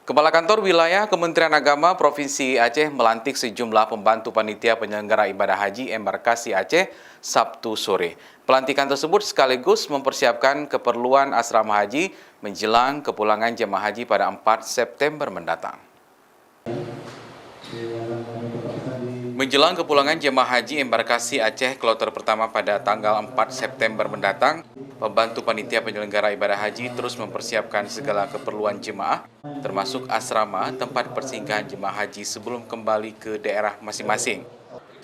Kepala Kantor Wilayah Kementerian Agama Provinsi Aceh melantik sejumlah pembantu panitia penyelenggara ibadah haji embarkasi Aceh Sabtu sore. Pelantikan tersebut sekaligus mempersiapkan keperluan asrama haji menjelang kepulangan jemaah haji pada 4 September mendatang. Menjelang kepulangan jemaah haji embarkasi Aceh kloter pertama pada tanggal 4 September mendatang, pembantu panitia penyelenggara ibadah haji terus mempersiapkan segala keperluan jemaah, termasuk asrama tempat persinggahan jemaah haji sebelum kembali ke daerah masing-masing.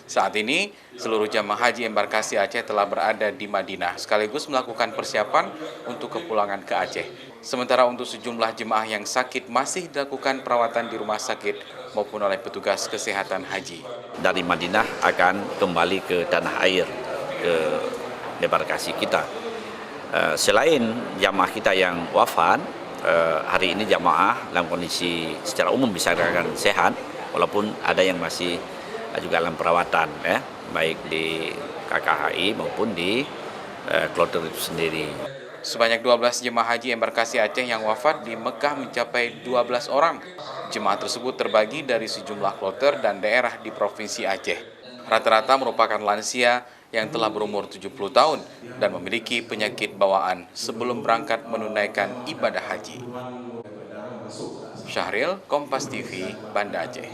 Saat ini, seluruh jemaah haji embarkasi Aceh telah berada di Madinah, sekaligus melakukan persiapan untuk kepulangan ke Aceh. Sementara untuk sejumlah jemaah yang sakit masih dilakukan perawatan di rumah sakit maupun oleh petugas kesehatan haji. Dari Madinah akan kembali ke tanah air, ke debarkasi kita. Selain jamaah kita yang wafat, hari ini jamaah dalam kondisi secara umum bisa dikatakan sehat, walaupun ada yang masih juga dalam perawatan, ya, baik di KKHI maupun di kloter itu sendiri. Sebanyak 12 jemaah haji embarkasi Aceh yang wafat di Mekah mencapai 12 orang. Jemaah tersebut terbagi dari sejumlah kloter dan daerah di Provinsi Aceh. Rata-rata merupakan lansia yang telah berumur 70 tahun dan memiliki penyakit bawaan sebelum berangkat menunaikan ibadah haji. Syahril, Kompas TV, Banda Aceh.